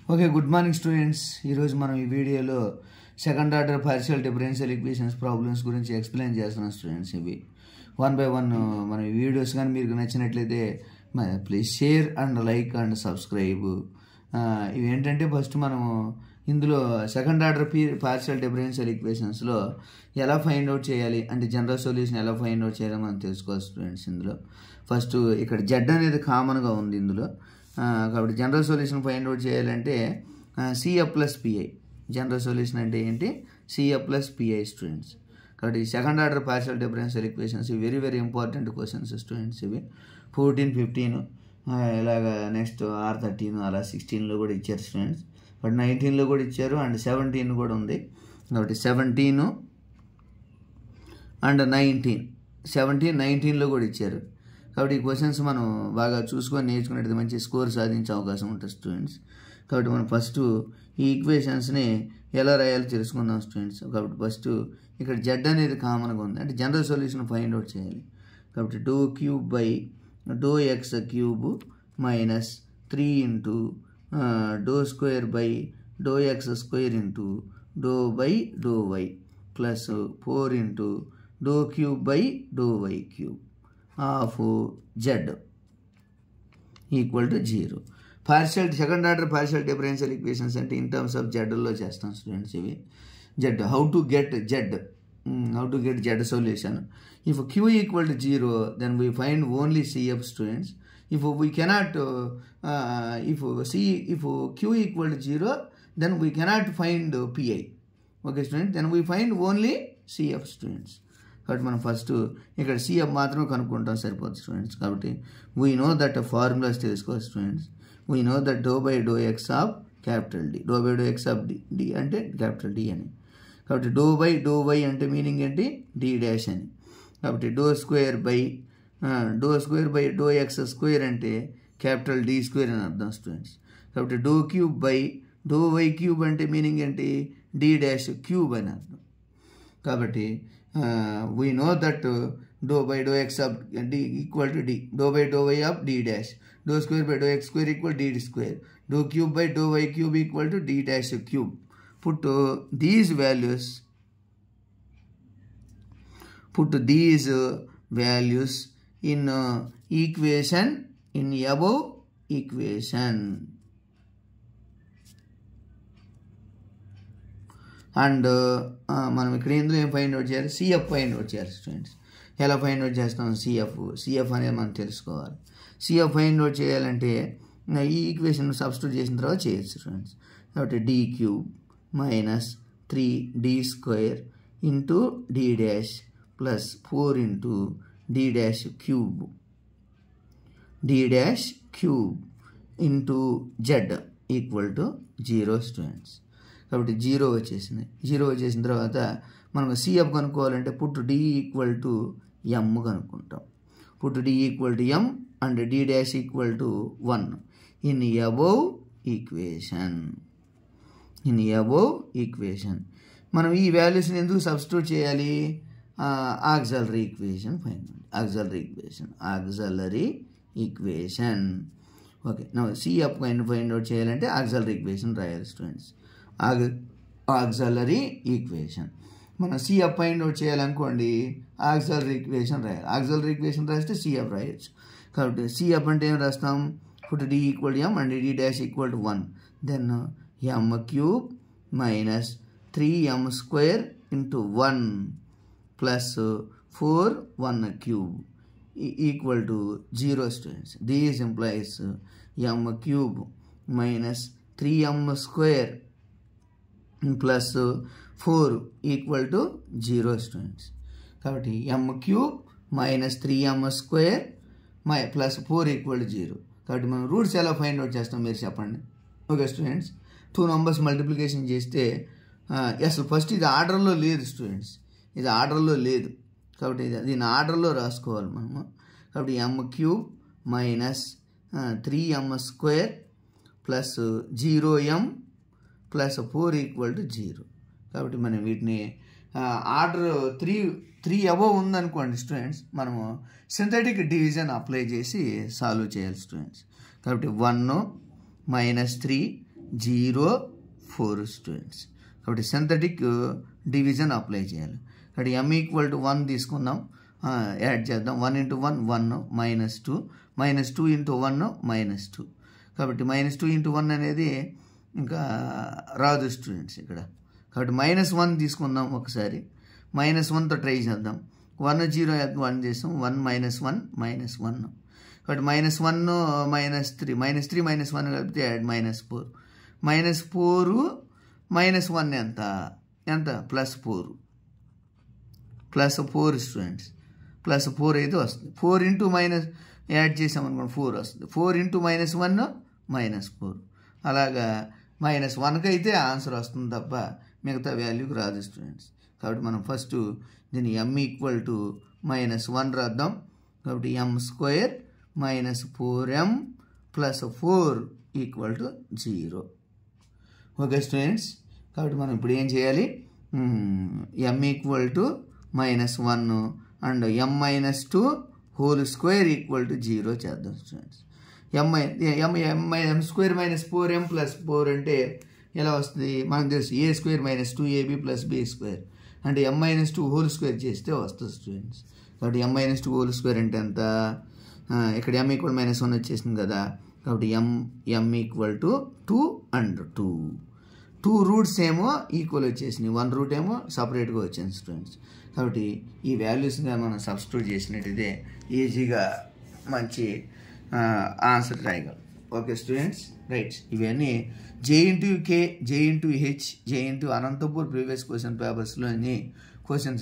Okay, good morning students. ఈరోజు మనం ఈ వీడియోలో second order partial differential equations problems గురించి ఎక్స్ప్లెయిన్ చేస్తున్నాం స్టూడెంట్స్. ఇవి 1 by 1 మన వీడియోస్ కానీ మీకు నచ్చినట్లయితే please share and like and subscribe. ఇవి ఏంటంటే ఫస్ట్ మనము ఇందులో సెకండ్ ఆర్డర్ పార్షియల్ డిఫరెన్షియల్ ఈక్వేషన్స్లో ఎలా ఫైండ్ అవుట్ చేయాలి అంటే జనరల్ సొల్యూషన్ ఎలా ఫైండ్ అవుట్ చేయాలో మనం తెలుసుకోవాలి స్టూడెంట్స్. ఇందులో ఫస్ట్ ఇక్కడ జెడ్ అనేది కామన్గా ఉంది ఇందులో, కాబట్టి జనరల్ సొల్యూషన్ ఫైండ్ అవుట్ చేయాలంటే CF plus PI. General solution అంటే ఏంటి? CF plus PI students. కాబట్టి second order partial differential equations ఇవి very very important questions students. ఇవి 14, 15 ఇలాగ నెక్స్ట్ R13 అలా 16లో కూడా ఇచ్చారు స్టూడెంట్స్. బట్ 19లో కూడా ఇచ్చారు అండ్ 17 కూడా ఉంది. కాబట్టి 17 అండ్ 19లో కూడా ఇచ్చారు. కాబట్టి ఈ క్వశ్చన్స్ మనం బాగా చూసుకొని నేర్చుకునేది మంచి స్కోర్ సాధించే అవకాశం ఉంటుంది స్టూడెంట్స్. కాబట్టి మనం ఫస్ట్ ఈ ఈక్వేషన్స్ని ఎలా రాయాలో తెలుసుకుందాం స్టూడెంట్స్. కాబట్టి ఫస్ట్ ఇక్కడ జెడ్ అనేది కామన్గా ఉంది అంటే జనరల్ సొల్యూషన్ ఫైండ్ అవుట్ చేయాలి. కాబట్టి doe cube by doe X cube minus 3 into doe square by doe X square into doe by doe Y plus 4 into doe cube by doe Y cube of Z equal to 0. Second order partial differential equations అంటే in terms of జెడ్లో చేస్తాం students. ఇవి Z how to get Z solution. If Q equal to 0 then we find only CF students. If we cannot, if Q equal to 0, then we cannot find PI. Okay, students. Then we find only CF students. కాబట్టి మనం first ఇక్కడ CF మాత్రమే కనుక్కుంటాం సరిపోతుంది students. కాబట్టి we know that formulas తెలుసుకోవాలి students. We know that doe by doe X of capital D, doe by doe X of D అంటే capital D అని. కాబట్టి డో బై డో వై అంటే మీనింగ్ ఏంటి? డి డాష్ అని. కాబట్టి doe square by doe X square అంటే capital D square అని అర్థం స్టూడెంట్స్. కాబట్టి doe cube by doe Y cube అంటే మీనింగ్ ఏంటి? డి డాష్ క్యూబ్ అని అర్థం. కాబట్టి we know that doe by doe X of D equal to D, doe by doe Y of D dash, doe square by doe X square equal D square, doe cube by doe Y cube equal to D dash cube. Put these values in equation in above equation and మనం ఇక్కడ ఇందులో ఏం find out చేయాలి? CF find out చేయాలి students. ఎలా find out చేస్తాం? CF అనేది మనం తెలుసుకోవాలి. సిఎఫ్ ఫైండ్ అవుట్ చేయాలంటే ఈ ఈక్వేషన్ సబ్స్టిట్యూట్ చేసిన తర్వాత చేయొచ్చు స్టూడెంట్స్. కాబట్టి D cube minus 3d square into D dash plus 4 into D dash cube into Z equal to 0 students. కాబట్టి 0 వచ్చేసింది. 0 వచ్చేసిన తర్వాత మనం సిఎఫ్ కనుక్కోవాలంటే put D equal to M కనుక్కుంటాం. Put D equal to M and D dash equal to 1 in above equation. మనం ఈ వాల్యూస్ని ఎందుకు సబ్స్టిట్యూట్ చేయాలి? Auxiliary equation okay. నా సిఎఫ్ ఫైండ్ అవుట్ చేయాలంటే ఆక్సిలరీ ఈక్వేషన్ రాయాలి స్టూడెంట్స్. ఆక్సిలరీ ఈక్వేషన్ మనం సిఎఫ్ ఫైండ్ అవుట్ చేయాలనుకోండి ఆక్సిలరీ ఈక్వేషన్ రాయాలి. ఆక్సిలరీ ఈక్వేషన్ రాస్తే సిఎఫ్ రాయొచ్చు. కాబట్టి సిఎఫ్ అంటే ఏం రాస్తాం? Put D equal to M and D dash equal to 1 then M cube minus 3m square into 1 plus 4 1 cube equal to 0 students. These implies m cube minus 3m square plus 4 equal to 0 students. కాబట్టి m cube minus 3m square plus 4 equal to 0. కాబట్టి మనం roots ఎలా find out చేస్తాం మీరు చెప్పండి. Okay students, 2 numbers multiplication చేస్తే అసలు first ఇది ఆర్డర్లో లేదు స్టూడెంట్స్, ఇది ఆర్డర్లో లేదు. కాబట్టి దీని ఆర్డర్లో రాసుకోవాలి మనము. కాబట్టి M cube minus 3m square plus 0m plus 4 equal to 0. కాబట్టి మనం వీటిని ఆర్డర్ 3 అబోవ్ ఉందనుకోండి స్టూడెంట్స్, మనము సింథటిక్ డివిజన్ అప్లై చేసి సాల్వ్ చేయాలి స్టూడెంట్స్. కాబట్టి 1 మైనస్ 3 0 4 స్టూడెంట్స్. కాబట్టి సింథటిక్ డివిజన్ అప్లై చేయాలి. కాబట్టి m = 1 తీసుకుందాం, యాడ్ చేద్దాం. 1 × 1 1 -2 -2 × 1 -2. కాబట్టి -2 × 1 అనేది ఇంకా రాదు స్టూడెంట్స్ ఇక్కడ. కాబట్టి -1 తీసుకుందాం ఒకసారి. -1తో ట్రై చేద్దాం. 1 0 1 చేసాం. 1 -1 -1. కాబట్టి -1 -3 -1 కలిపితే యాడ్ -4. -4 -1 ఎంత +4 +4 స్టూడెంట్స్. +4 అయితే వస్తుంది. 4 × యాడ్ చేసామనుకోండి 4 వస్తుంది. 4 × -1 -4. అలాగా -1కి అయితే ఆన్సర్ వస్తుంది తప్ప మిగతా వాల్యూకి రాదు స్టూడెంట్స్. కాబట్టి మనం ఫస్ట్ దీన్ని m = -1 రాద్దాం. కాబట్టి m² - 4m + 4 = 0. Okay students. కాబట్టి మనం ఇప్పుడు ఏం చేయాలి? m = -1 and m - 2 whole square = 0 చేద్దాం స్టూడెంట్స్. m² - 4m + 4 అంటే ఎలా వస్తుంది? మనకు తెలుసు a² - 2ab + b². అంటే m - 2 హోల్ స్క్వేర్ చేస్తే వస్తుంది స్టూడెంట్స్. కాబట్టి m - 2 హోల్ స్క్వేర్ అంటే ఎంత? ఇక్కడ m = -1 వచ్చేసింది కదా. కాబట్టి m = 2 అండ్ 2 రూట్స్ ఏమో ఈక్వల్ వచ్చేసినాయి, 1 రూట్ ఏమో సపరేట్గా వచ్చింది స్టూడెంట్స్. కాబట్టి ఈ వాల్యూస్గా మనం సబ్స్టిట్యూట్ చేసినట్టయితే ఈజీగా మంచి ఆన్సర్ రాయగలం. Okay students, right. ఇవన్నీ J × K, J × H, J × Anantapur previous question పేపర్స్లోని క్వశ్చన్స్